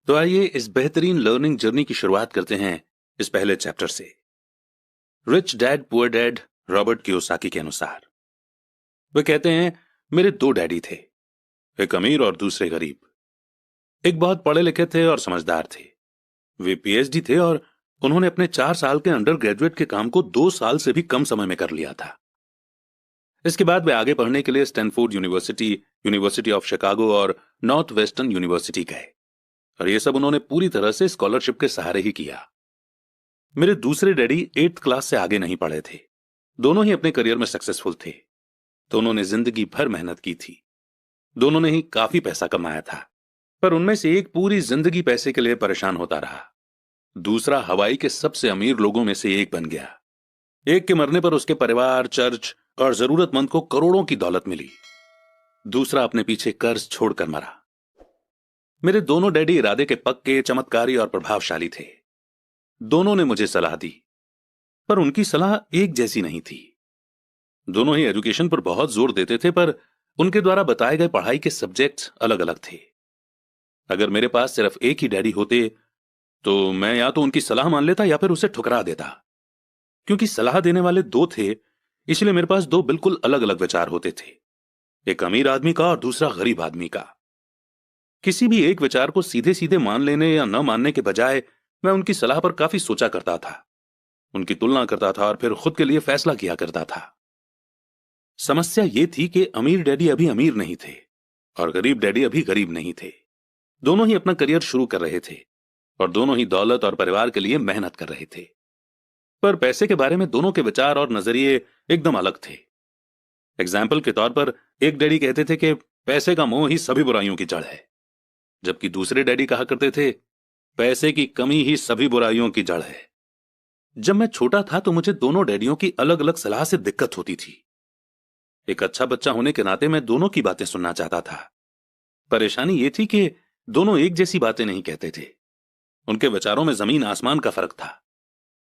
तो आइए इस बेहतरीन लर्निंग जर्नी की शुरुआत करते हैं इस पहले चैप्टर से। Rich dad poor dad Robert Kiyosaki के अनुसार वे कहते हैं, मेरे दो डैडी थे, एक अमीर और दूसरे गरीब। एक बहुत पढ़े लिखे थे और समझदार थे। वे पीएचडी थे और उन्होंने अपने 4 साल के अंडर ग्रेजुएट के काम को 2 साल से भी कम समय में कर लिया था। इसके बाद वे आगे पढ़ने के लिए Stanford university, university of Chicago और नॉर्थ वेस्टर्न यूनिवर्सिटी गए और यह सब उन्होंने पूरी तरह से स्कॉलरशिप के सहारे ही किया। मेरे दूसरे डैडी 8th क्लास से आगे नहीं पढ़े थे। दोनों ही अपने करियर में सक्सेसफुल थे। दोनों ने जिंदगी भर मेहनत की थी। दोनों ने ही काफी पैसा कमाया था, पर उनमें से एक पूरी जिंदगी पैसे के लिए परेशान होता रहा। दूसरा हवाई के सबसे अमीर लोगों में से एक बन गया। एक के मरने पर उसके परिवार, चर्च और जरूरतमंद को करोड़ों की दौलत मिली। दूसरा अपने पीछे कर्ज छोड़कर मरा। मेरे दोनों डैडी इरादे के पक्के, चमत्कारी और प्रभावशाली थे। दोनों ने मुझे सलाह दी, पर उनकी सलाह एक जैसी नहीं थी। दोनों ही एजुकेशन पर बहुत जोर देते थे, पर उनके द्वारा बताए गए पढ़ाई के सब्जेक्ट्स अलग अलग थे। अगर मेरे पास सिर्फ एक ही डैडी होते तो मैं या तो उनकी सलाह मान लेता या फिर उसे ठुकरा देता। क्योंकि सलाह देने वाले दो थे, इसलिए मेरे पास दो बिल्कुल अलग अलग विचार होते थे, एक अमीर आदमी का और दूसरा गरीब आदमी का। किसी भी एक विचार को सीधे सीधे मान लेने या न मानने के बजाय मैं उनकी सलाह पर काफी सोचा करता था, उनकी तुलना करता था और फिर खुद के लिए फैसला किया करता था। समस्या यह थी कि अमीर डैडी अभी अमीर नहीं थे और गरीब डैडी अभी गरीब नहीं थे। दोनों ही अपना करियर शुरू कर रहे थे और दोनों ही दौलत और परिवार के लिए मेहनत कर रहे थे, पर पैसे के बारे में दोनों के विचार और नजरिए एकदम अलग थे। एग्जाम्पल के तौर पर एक डैडी कहते थे कि पैसे का मोह ही सभी बुराइयों की जड़ है, जबकि दूसरे डैडी कहा करते थे पैसे की कमी ही सभी बुराइयों की जड़ है। जब मैं छोटा था तो मुझे दोनों डैडियों की अलग अलग सलाह से दिक्कत होती थी। एक अच्छा बच्चा होने के नाते मैं दोनों की बातें सुनना चाहता था। परेशानी यह थी कि दोनों एक जैसी बातें नहीं कहते थे। उनके विचारों में जमीन आसमान का फर्क था,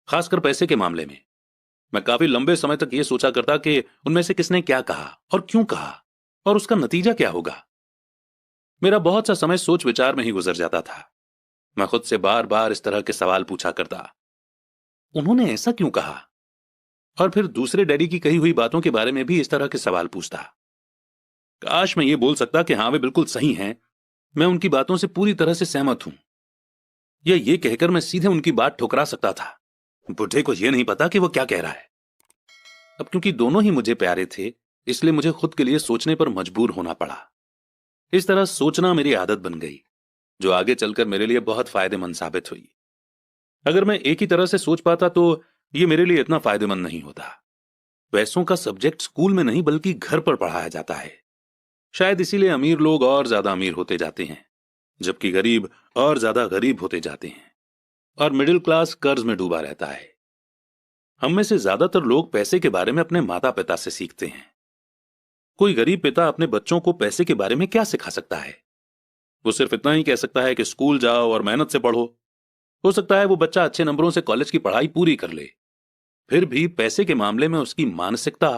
खासकर पैसे के मामले में। मैं काफी लंबे समय तक यह सोचा करता कि उनमें से किसने क्या कहा और क्यों कहा और उसका नतीजा क्या होगा। मेरा बहुत सा समय सोच विचार में ही गुजर जाता था। मैं खुद से बार बार इस तरह के सवाल पूछा करता, उन्होंने ऐसा क्यों कहा? और फिर दूसरे डैडी की कही हुई बातों के बारे में भी इस तरह के सवाल पूछता। काश मैं ये बोल सकता कि हाँ वे बिल्कुल सही हैं, मैं उनकी बातों से पूरी तरह से सहमत हूं, या ये कहकर मैं सीधे उनकी बात ठुकरा सकता था, बुढ़े को यह नहीं पता कि वो क्या कह रहा है। अब क्योंकि दोनों ही मुझे प्यारे थे, इसलिए मुझे खुद के लिए सोचने पर मजबूर होना पड़ा। इस तरह सोचना मेरी आदत बन गई, जो आगे चलकर मेरे लिए बहुत फायदेमंद साबित हुई। अगर मैं एक ही तरह से सोच पाता तो यह मेरे लिए इतना फायदेमंद नहीं होता। पैसों का सब्जेक्ट स्कूल में नहीं बल्कि घर पर पढ़ाया जाता है। शायद इसीलिए अमीर लोग और ज्यादा अमीर होते जाते हैं, जबकि गरीब और ज्यादा गरीब होते जाते हैं, और मिडिल क्लास कर्ज में डूबा रहता है। हम में से ज्यादातर लोग पैसे के बारे में अपने माता पिता से सीखते हैं। कोई गरीब पिता अपने बच्चों को पैसे के बारे में क्या सिखा सकता है? वो सिर्फ इतना ही कह सकता है कि स्कूल जाओ और मेहनत से पढ़ो। हो सकता है वो बच्चा अच्छे नंबरों से कॉलेज की पढ़ाई पूरी कर ले, फिर भी पैसे के मामले में उसकी मानसिकता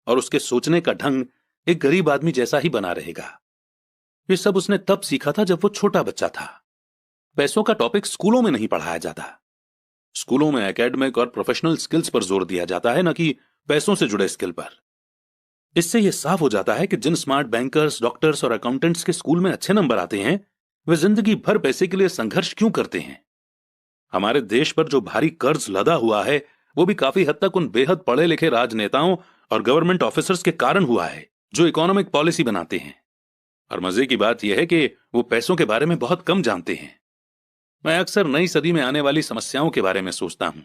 और उसके सोचने का ढंग एक गरीब आदमी जैसा ही बना रहेगा। ये सब उसने तब सीखा था जब वो छोटा बच्चा था। पैसों का टॉपिक स्कूलों में नहीं पढ़ाया जाता। स्कूलों में एकेडमिक और प्रोफेशनल स्किल्स पर जोर दिया जाता है, न कि पैसों से जुड़े स्किल पर। इससे यह साफ हो जाता है कि जिन स्मार्ट बैंकर्स, डॉक्टर्स और अकाउंटेंट्स के स्कूल में अच्छे नंबर आते हैं, वे जिंदगी भर पैसे के लिए संघर्ष क्यों करते हैं। हमारे देश पर जो भारी कर्ज लदा हुआ है, वो भी काफी हद तक उन बेहद पढ़े लिखे राजनेताओं और गवर्नमेंट ऑफिसर्स के कारण हुआ है, जो इकोनॉमिक पॉलिसी बनाते हैं। और मजे की बात यह है कि वो पैसों के बारे में बहुत कम जानते हैं। मैं अक्सर नई सदी में आने वाली समस्याओं के बारे में सोचता हूं।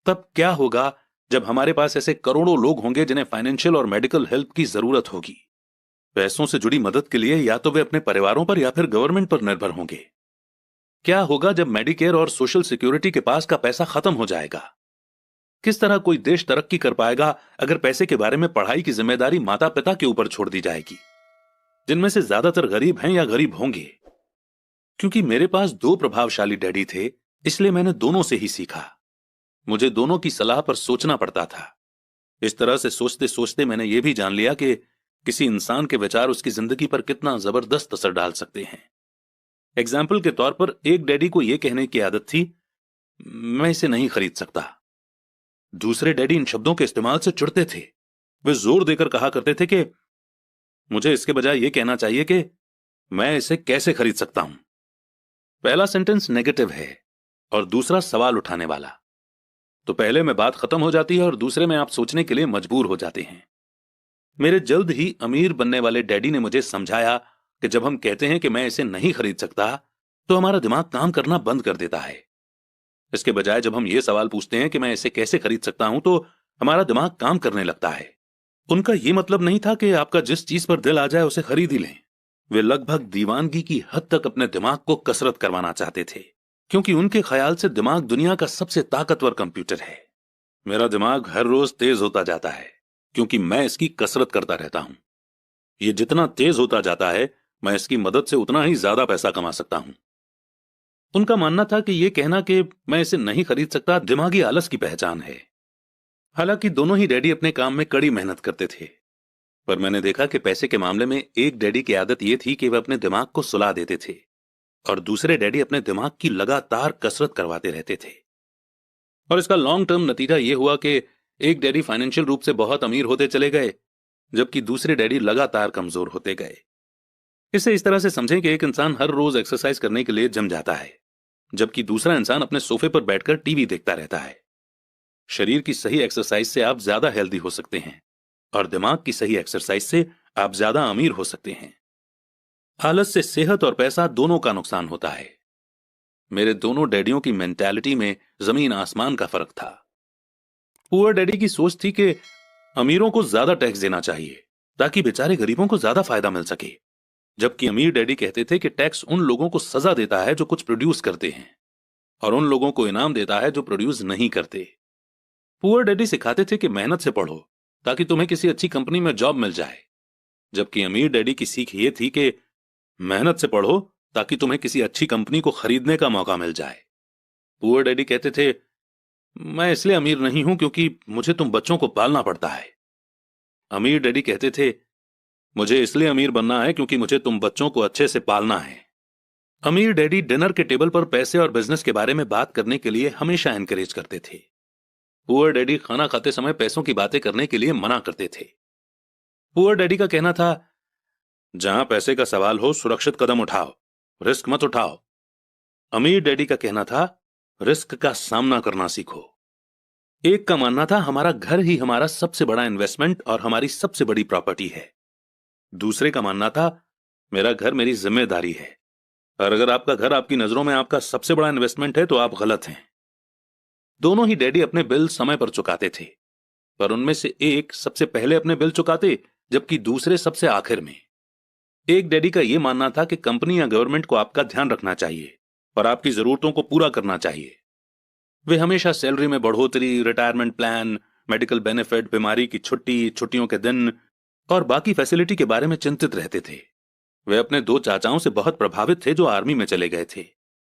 तब क्या होगा जब हमारे पास ऐसे करोड़ों लोग होंगे जिन्हें फाइनेंशियल और मेडिकल हेल्प की जरूरत होगी। पैसों से जुड़ी मदद के लिए या तो वे अपने परिवारों पर या फिर गवर्नमेंट पर निर्भर होंगे। क्या होगा जब मेडिकेयर और सोशल सिक्योरिटी के पास का पैसा खत्म हो जाएगा? किस तरह कोई देश तरक्की कर पाएगा अगर पैसे के बारे में पढ़ाई की जिम्मेदारी माता पिता के ऊपर छोड़ दी जाएगी, जिनमें से ज्यादातर गरीब हैं या गरीब होंगे। क्योंकि मेरे पास दो प्रभावशाली डैडी थे, इसलिए मैंने दोनों से ही सीखा। मुझे दोनों की सलाह पर सोचना पड़ता था। इस तरह से सोचते सोचते मैंने यह भी जान लिया कि किसी इंसान के विचार उसकी जिंदगी पर कितना जबरदस्त असर डाल सकते हैं। एग्जाम्पल के तौर पर एक डैडी को यह कहने की आदत थी, मैं इसे नहीं खरीद सकता। दूसरे डैडी इन शब्दों के इस्तेमाल से चिढ़ते थे। वे जोर देकर कहा करते थे कि मुझे इसके बजाय यह कहना चाहिए कि मैं इसे कैसे खरीद सकता हूं। पहला सेंटेंस नेगेटिव है और दूसरा सवाल उठाने वाला, तो पहले में बात खत्म हो जाती है और दूसरे में आप सोचने के लिए मजबूर हो जाते हैं। मेरे जल्द ही अमीर बनने वाले डैडी ने मुझे समझाया कि जब हम कहते हैं कि मैं इसे नहीं खरीद सकता, तो हमारा दिमाग काम करना बंद कर देता है। इसके बजाय जब हम ये सवाल पूछते हैं कि मैं इसे कैसे खरीद सकता हूं, तो हमारा दिमाग काम करने लगता है। उनका यह मतलब नहीं था कि आपका जिस चीज पर दिल आ जाए उसे खरीद ही लें। वे लगभग दीवानगी की हद तक अपने दिमाग को कसरत करवाना चाहते थे, क्योंकि उनके ख्याल से दिमाग दुनिया का सबसे ताकतवर कंप्यूटर है। मेरा दिमाग हर रोज तेज होता जाता है क्योंकि मैं इसकी कसरत करता रहता हूं। यह जितना तेज होता जाता है, मैं इसकी मदद से उतना ही ज्यादा पैसा कमा सकता हूं। उनका मानना था कि यह कहना कि मैं इसे नहीं खरीद सकता दिमागी आलस की पहचान है। हालांकि दोनों ही डैडी अपने काम में कड़ी मेहनत करते थे, पर मैंने देखा कि पैसे के मामले में एक डैडी की आदत यह थी कि वह अपने दिमाग को सुला देते थे और दूसरे डैडी अपने दिमाग की लगातार कसरत करवाते रहते थे। और इसका लॉन्ग टर्म नतीजा यह हुआ कि एक डैडी फाइनेंशियल रूप से बहुत अमीर होते चले गए, जबकि दूसरे डैडी लगातार कमजोर होते गए। इसे इस तरह से समझें कि एक इंसान हर रोज एक्सरसाइज करने के लिए जिम जाता है, जबकि दूसरा इंसान अपने सोफे पर बैठकर टीवी देखता रहता है। शरीर की सही एक्सरसाइज से आप ज्यादा हेल्दी हो सकते हैं और दिमाग की सही एक्सरसाइज से आप ज्यादा अमीर हो सकते हैं। आलस से सेहत और पैसा दोनों का नुकसान होता है। मेरे दोनों डैडियों की मेंटालिटी में जमीन आसमान का फर्क था। पुअर डैडी की सोच थी कि अमीरों को ज्यादा टैक्स देना चाहिए ताकि बेचारे गरीबों को ज्यादा फायदा मिल सके, जबकि अमीर डैडी कहते थे कि टैक्स उन लोगों को सजा देता है जो कुछ प्रोड्यूस करते हैं और उन लोगों को इनाम देता है जो प्रोड्यूस नहीं करते। पुअर डैडी सिखाते थे कि मेहनत से पढ़ो ताकि तुम्हें किसी अच्छी कंपनी में जॉब मिल जाए, जबकि अमीर डैडी की सीख ये थी कि मेहनत से पढ़ो ताकि तुम्हें किसी अच्छी कंपनी को खरीदने का मौका मिल जाए। पुअर डैडी कहते थे, मैं इसलिए अमीर नहीं हूं क्योंकि मुझे तुम बच्चों को पालना पड़ता है। अमीर डैडी कहते थे, मुझे इसलिए अमीर बनना है क्योंकि मुझे तुम बच्चों को अच्छे से पालना है। अमीर डैडी डिनर के टेबल पर पैसे और बिजनेस के बारे में बात करने के लिए हमेशा एनकरेज करते थे। पुअर डैडी खाना खाते समय पैसों की बातें करने के लिए मना करते थे। पुअर डैडी का कहना था, जहां पैसे का सवाल हो सुरक्षित कदम उठाओ, रिस्क मत उठाओ। अमीर डैडी का कहना था, रिस्क का सामना करना सीखो। एक का मानना था, हमारा घर ही हमारा सबसे बड़ा इन्वेस्टमेंट और हमारी सबसे बड़ी प्रॉपर्टी है। दूसरे का मानना था, मेरा घर मेरी जिम्मेदारी है, और अगर आपका घर आपकी नजरों में आपका सबसे बड़ा इन्वेस्टमेंट है तो आप गलत हैं। दोनों ही डैडी अपने बिल समय पर चुकाते थे, पर उनमें से एक सबसे पहले अपने बिल चुकाते जबकि दूसरे सबसे आखिर में। एक डैडी का यह मानना था कि कंपनी या गवर्नमेंट को आपका ध्यान रखना चाहिए और आपकी जरूरतों को पूरा करना चाहिए। वे हमेशा सैलरी में बढ़ोतरी, रिटायरमेंट प्लान, मेडिकल बेनिफिट, बीमारी की छुट्टी, छुट्टियों के दिन और बाकी फैसिलिटी के बारे में चिंतित रहते थे। वे अपने दो चाचाओं से बहुत प्रभावित थे जो आर्मी में चले गए थे,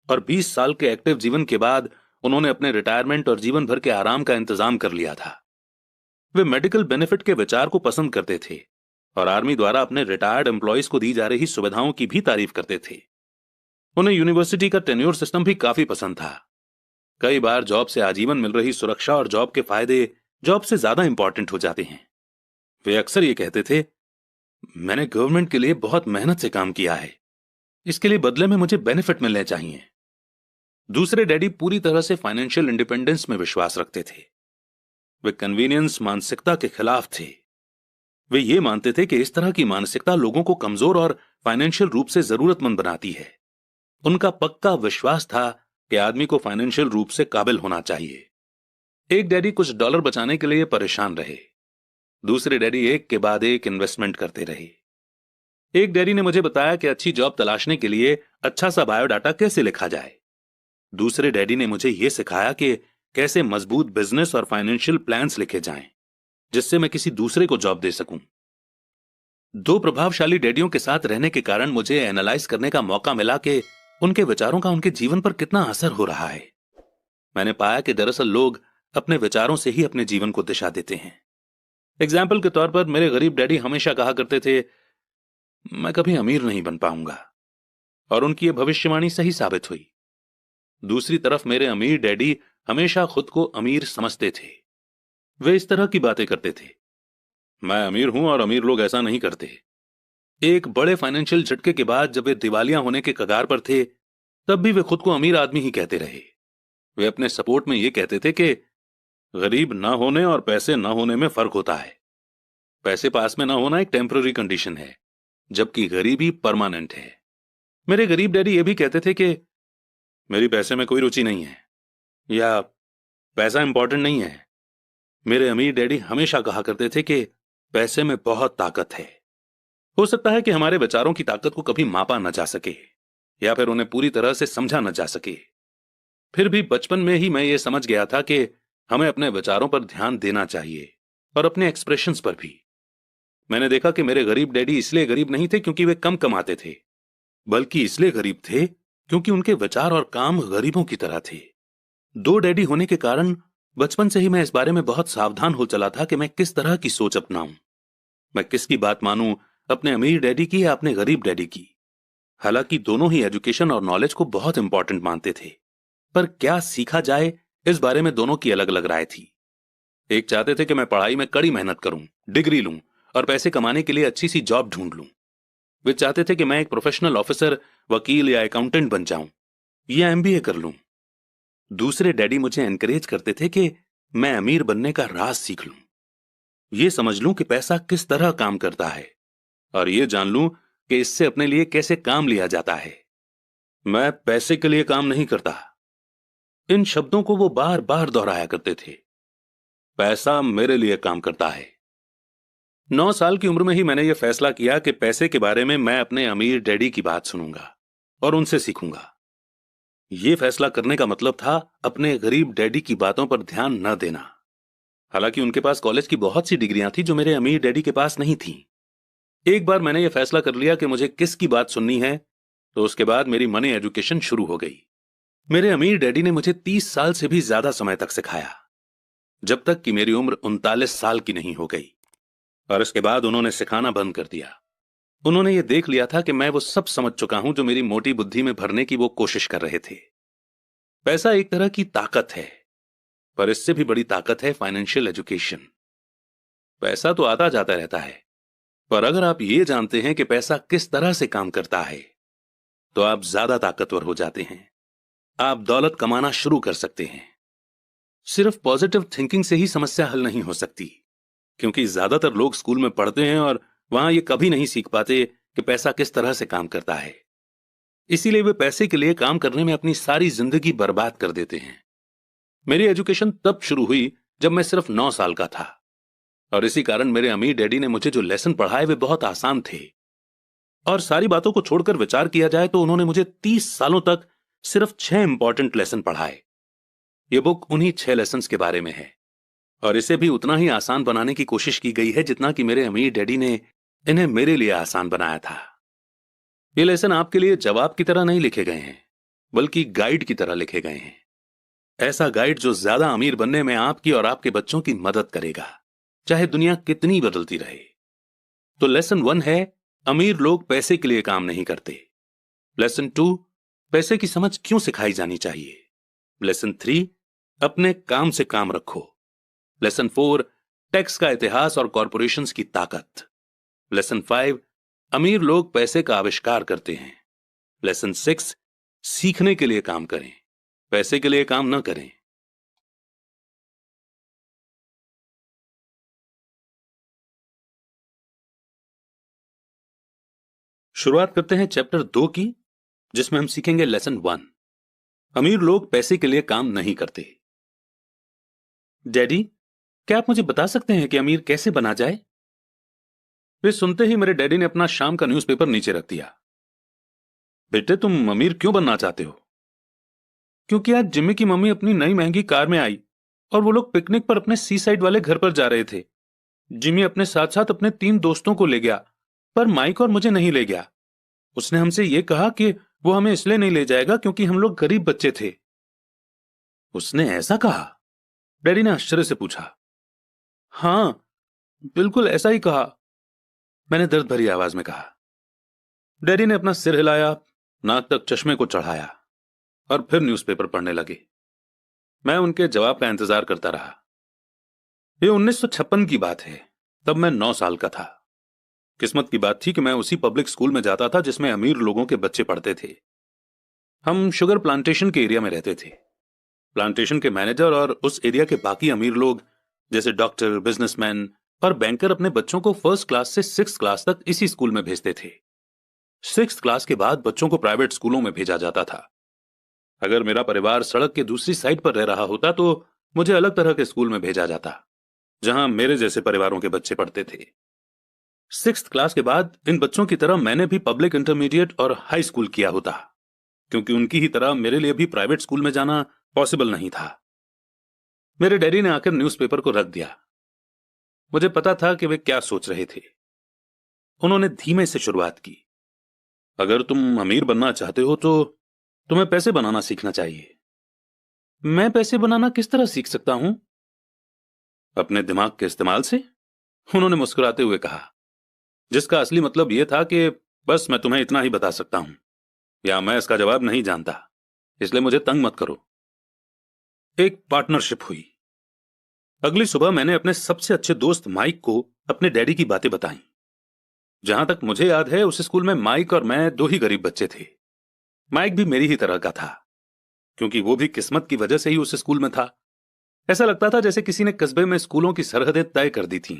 और 20 साल के एक्टिव जीवन के बाद उन्होंने अपने रिटायरमेंट और जीवन भर के आराम का इंतजाम कर लिया था। वे मेडिकल बेनिफिट के विचार को पसंद करते थे और आर्मी द्वारा अपने रिटायर्ड एम्प्लॉयज को दी जा रही सुविधाओं की भी तारीफ करते थे। उन्हें यूनिवर्सिटी का टेन्योर सिस्टम भी काफी पसंद था। कई बार जॉब से आजीवन मिल रही सुरक्षा और जॉब के फायदे जॉब से ज्यादा इंपॉर्टेंट हो जाते हैं। वे अक्सर ये कहते थे, मैंने गवर्नमेंट के लिए बहुत मेहनत से काम किया है, इसके लिए बदले में मुझे बेनिफिट मिलने चाहिए। दूसरे डैडी पूरी तरह से फाइनेंशियल इंडिपेंडेंस में विश्वास रखते थे। वे कन्वीनियंस मानसिकता के खिलाफ थे। वे ये मानते थे कि इस तरह की मानसिकता लोगों को कमजोर और फाइनेंशियल रूप से जरूरतमंद बनाती है। उनका पक्का विश्वास था कि आदमी को फाइनेंशियल रूप से काबिल होना चाहिए। एक डैडी कुछ डॉलर बचाने के लिए परेशान रहे, दूसरे डैडी एक के बाद एक इन्वेस्टमेंट करते रहे। एक डैडी ने मुझे बताया कि अच्छी जॉब तलाशने के लिए अच्छा सा बायोडाटा कैसे लिखा जाए। दूसरे डैडी ने मुझे यह सिखाया कि कैसे मजबूत बिजनेस और फाइनेंशियल प्लान्स लिखे जाएं, जिससे मैं किसी दूसरे को जॉब दे सकूं। दो प्रभावशाली डैडियों के साथ रहने के कारण मुझे एनालाइज करने का मौका मिला कि उनके विचारों का उनके जीवन पर कितना असर हो रहा है। मैंने पाया कि दरअसल लोग अपने विचारों से ही अपने जीवन को दिशा देते हैं। एग्जाम्पल के तौर पर मेरे गरीब डैडी हमेशा कहा करते थे, मैं कभी अमीर नहीं बन पाऊंगा, और उनकी यह भविष्यवाणी सही साबित हुई। दूसरी तरफ मेरे अमीर डैडी हमेशा खुद को अमीर समझते थे। वे इस तरह की बातें करते थे, मैं अमीर हूं और अमीर लोग ऐसा नहीं करते। एक बड़े फाइनेंशियल झटके के बाद जब वे दिवालिया होने के कगार पर थे, तब भी वे खुद को अमीर आदमी ही कहते रहे। वे अपने सपोर्ट में यह कहते थे कि गरीब ना होने और पैसे ना होने में फर्क होता है। पैसे पास में ना होना एक टेम्पररी कंडीशन है, जबकि गरीबी परमानेंट है। मेरे गरीब डैडी ये भी कहते थे कि मेरी पैसे में कोई रुचि नहीं है या पैसा इंपॉर्टेंट नहीं है। मेरे अमीर डैडी हमेशा कहा करते थे कि पैसे में बहुत ताकत है। हो सकता है कि हमारे विचारों की ताकत को कभी मापा न जा सके या फिर उन्हें पूरी तरह से समझा न जा सके। फिर भी बचपन में ही मैं ये समझ गया था कि हमें अपने विचारों पर ध्यान देना चाहिए और अपने एक्सप्रेशंस पर भी। मैंने देखा कि मेरे गरीब डैडी इसलिए गरीब नहीं थे क्योंकि वे कम कमाते थे, बल्कि इसलिए गरीब थे क्योंकि उनके विचार और काम गरीबों की तरह थे। दो डैडी होने के कारण बचपन से ही मैं इस बारे में बहुत सावधान हो चला था कि मैं किस तरह की सोच अपनाऊं। मैं किसकी बात मानूं, अपने अमीर डैडी की या अपने गरीब डैडी की। हालांकि दोनों ही एजुकेशन और नॉलेज को बहुत इंपॉर्टेंट मानते थे, पर क्या सीखा जाए इस बारे में दोनों की अलग अलग राय थी। एक चाहते थे कि मैं पढ़ाई में कड़ी मेहनत करूं, डिग्री लूं और पैसे कमाने के लिए अच्छी सी जॉब ढूंढ लूं। वे चाहते थे कि मैं एक प्रोफेशनल ऑफिसर, वकील या अकाउंटेंट बन जाऊं या एमबीए कर लूं। दूसरे डैडी मुझे एनकरेज करते थे कि मैं अमीर बनने का राज सीख लूं, ये समझ लूं कि पैसा किस तरह काम करता है और ये जान लूं कि इससे अपने लिए कैसे काम लिया जाता है। मैं पैसे के लिए काम नहीं करता, इन शब्दों को वो बार बार दोहराया करते थे। पैसा मेरे लिए काम करता है। 9 साल की उम्र में ही मैंने यह फैसला किया कि पैसे के बारे में मैं अपने अमीर डैडी की बात सुनूंगा और उनसे सीखूंगा। यह फैसला करने का मतलब था अपने गरीब डैडी की बातों पर ध्यान न देना। हालांकि उनके पास कॉलेज की बहुत सी डिग्रियां थी जो मेरे अमीर डैडी के पास नहीं थी। एक बार मैंने यह फैसला कर लिया कि मुझे किसकी बात सुननी है, तो उसके बाद मेरी मनी एजुकेशन शुरू हो गई। मेरे अमीर डैडी ने मुझे 30 साल से भी ज्यादा समय तक सिखाया, जब तक कि मेरी उम्र 39 साल की नहीं हो गई, और इसके बाद उन्होंने सिखाना बंद कर दिया। उन्होंने ये देख लिया था कि मैं वो सब समझ चुका हूं जो मेरी मोटी बुद्धि में भरने की वो कोशिश कर रहे थे। पैसा एक तरह की ताकत है, पर इससे भी बड़ी ताकत है फाइनेंशियल एजुकेशन। पैसा तो आता जाता रहता है, पर अगर आप ये जानते हैं कि पैसा किस तरह से काम करता है, तो आप ज्यादा ताकतवर हो जाते हैं। आप दौलत कमाना शुरू कर सकते हैं। सिर्फ पॉजिटिव थिंकिंग से ही समस्या हल नहीं हो सकती, क्योंकि ज्यादातर लोग स्कूल में पढ़ते हैं और वहां ये कभी नहीं सीख पाते कि पैसा किस तरह से काम करता है। इसीलिए वे पैसे के लिए काम करने में अपनी सारी जिंदगी बर्बाद कर देते हैं। मेरी एजुकेशन तब शुरू हुई जब मैं सिर्फ 9 साल का था, और इसी कारण मेरे अमीर डैडी ने मुझे जो लेसन पढ़ाए वे बहुत आसान थे। और सारी बातों को छोड़कर विचार किया जाए तो उन्होंने मुझे 30 सालों तक सिर्फ 6 इंपॉर्टेंट लेसन पढ़ाए। ये बुक उन्हीं 6 लेसन्स के बारे में है, और इसे भी उतना ही आसान बनाने की कोशिश की गई है जितना कि मेरे अमीर डैडी ने इन्हें मेरे लिए आसान बनाया था। ये लेसन आपके लिए जवाब की तरह नहीं लिखे गए हैं, बल्कि गाइड की तरह लिखे गए हैं। ऐसा गाइड जो ज्यादा अमीर बनने में आपकी और आपके बच्चों की मदद करेगा, चाहे दुनिया कितनी बदलती रहे। तो लेसन 1 है, अमीर लोग पैसे के लिए काम नहीं करते। लेसन 2, पैसे की समझ क्यों सिखाई जानी चाहिए। लेसन 3, अपने काम से काम रखो। लेसन 4, टैक्स का इतिहास और कॉरपोरेशंस की ताकत। लेसन 5, अमीर लोग पैसे का आविष्कार करते हैं। लेसन 6, सीखने के लिए काम करें, पैसे के लिए काम न करें। शुरुआत करते हैं चैप्टर 2 की, जिसमें हम सीखेंगे लेसन 1, अमीर लोग पैसे के लिए काम नहीं करते। डैडी, क्या आप मुझे बता सकते हैं कि अमीर कैसे बना जाए? वे सुनते ही मेरे डैडी ने अपना शाम का न्यूज़पेपर नीचे रख दिया। बेटे, तुम अमीर क्यों बनना चाहते हो? क्योंकि आज जिम्मी की मम्मी अपनी नई महंगी कार में आई और वो लोग पिकनिक पर अपने सी साइड वाले घर पर जा रहे थे। जिम्मी अपने साथ साथ अपने 3 दोस्तों को ले गया, पर माइक और मुझे नहीं ले गया। उसने हमसे ये कहा कि वो हमें इसलिए नहीं ले जाएगा क्योंकि हम लोग गरीब बच्चे थे। उसने ऐसा कहा? डैडी ने आश्चर्य से पूछा। हां, बिल्कुल ऐसा ही कहा, मैंने दर्द भरी आवाज में कहा। डैडी ने अपना सिर हिलाया नाक तक चश्मे को चढ़ाया और फिर न्यूज़पेपर पढ़ने लगे। मैं उनके जवाब का इंतजार करता रहा। ये 1956 की बात है, तब मैं 9 साल का था। किस्मत की बात थी कि मैं उसी पब्लिक स्कूल में जाता था जिसमें अमीर लोगों के बच्चे पढ़ते थे। हम शुगर प्लांटेशन के एरिया में रहते थे। प्लांटेशन के मैनेजर और उस एरिया के बाकी अमीर लोग जैसे डॉक्टर, बिजनेसमैन और बैंकर अपने बच्चों को फर्स्ट क्लास से 6th क्लास तक इसी स्कूल में भेजते थे। 6th क्लास के बाद बच्चों को प्राइवेट स्कूलों में भेजा जाता था। अगर मेरा परिवार सड़क के दूसरी साइड पर रह रहा होता तो मुझे अलग तरह के स्कूल में भेजा जाता, जहां मेरे जैसे परिवारों के बच्चे पढ़ते थे। 6th क्लास के बाद इन बच्चों की तरह मैंने भी पब्लिक इंटरमीडिएट और हाई स्कूल किया होता, क्योंकि उनकी ही तरह मेरे लिए भी प्राइवेट स्कूल में जाना पॉसिबल नहीं था। मेरे डैडी ने आकर न्यूज़पेपर को रख दिया। मुझे पता था कि वे क्या सोच रहे थे। उन्होंने धीमे से शुरुआत की। अगर तुम अमीर बनना चाहते हो तो तुम्हें पैसे बनाना सीखना चाहिए। मैं पैसे बनाना किस तरह सीख सकता हूं? अपने दिमाग के इस्तेमाल से, उन्होंने मुस्कुराते हुए कहा, जिसका असली मतलब यह था कि बस मैं तुम्हें इतना ही बता सकता हूं, या मैं इसका जवाब नहीं जानता, इसलिए मुझे तंग मत करो। एक पार्टनरशिप हुई। अगली सुबह मैंने अपने सबसे अच्छे दोस्त माइक को अपने डैडी की बातें बताई। जहां तक मुझे याद है उस स्कूल में माइक और मैं 2 ही गरीब बच्चे थे। माइक भी मेरी ही तरह का था, क्योंकि वो भी किस्मत की वजह से ही उस स्कूल में था। ऐसा लगता था जैसे किसी ने कस्बे में स्कूलों की सरहदें तय कर दी थीं,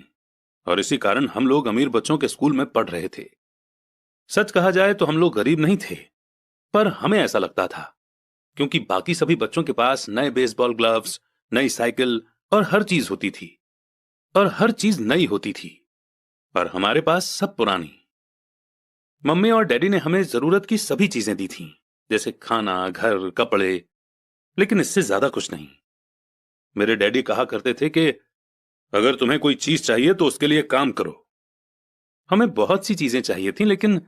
और इसी कारण हम लोग अमीर बच्चों के स्कूल में पढ़ रहे थे। सच कहा जाए तो हम लोग गरीब नहीं थे, पर हमें ऐसा लगता था, क्योंकि बाकी सभी बच्चों के पास नए बेसबॉल ग्लव्स, नई साइकिल और हर चीज होती थी, और हर चीज नई होती थी, और हमारे पास सब पुरानी। मम्मी और डैडी ने हमें जरूरत की सभी चीजें दी थीं, जैसे खाना, घर, कपड़े, लेकिन इससे ज्यादा कुछ नहीं। मेरे डैडी कहा करते थे कि अगर तुम्हें कोई चीज चाहिए तो उसके लिए काम करो। हमें बहुत सी चीजें चाहिए थीं, लेकिन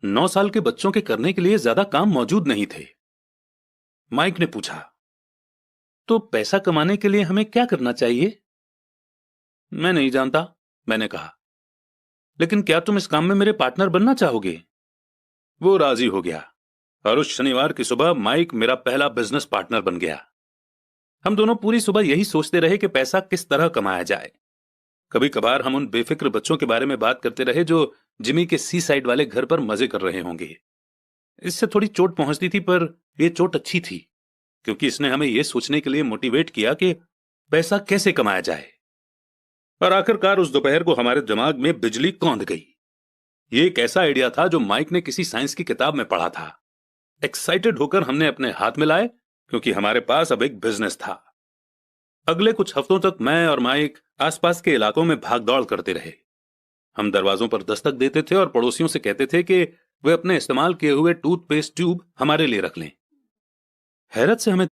9 साल के बच्चों के करने के लिए ज्यादा काम मौजूद नहीं थे। माइक ने पूछा, तो पैसा कमाने के लिए हमें क्या करना चाहिए? मैं नहीं जानता, मैंने कहा, लेकिन क्या तुम इस काम में मेरे पार्टनर बनना चाहोगे? वो राजी हो गया, और उस शनिवार की सुबह माइक मेरा पहला बिजनेस पार्टनर बन गया। हम दोनों पूरी सुबह यही सोचते रहे कि पैसा किस तरह कमाया जाए। कभी कभार हम उन बेफिक्र बच्चों के बारे में बात करते रहे जो जिमी के सी साइड वाले घर पर मजे कर रहे होंगे। इससे थोड़ी चोट पहुंचती थी, पर यह चोट अच्छी थी, क्योंकि इसने हमें यह सोचने के लिए मोटिवेट किया कि पैसा कैसे कमाया जाए। और आखिरकार उस दोपहर को हमारे दिमाग में बिजली कौंध गई। ये एक ऐसा आइडिया था जो माइक ने किसी साइंस की किताब में पढ़ा था। एक्साइटेड होकर हमने अपने हाथ मिलाए, क्योंकि हमारे पास अब एक बिजनेस था। अगले कुछ हफ्तों तक मैं और माइक आसपास के इलाकों में भागदौड़ करते रहे। हम दरवाजों पर दस्तक देते थे और पड़ोसियों से कहते थे कि वे अपने इस्तेमाल किए हुए टूथपेस्ट ट्यूब हमारे लिए रख लें। हैरत से हमें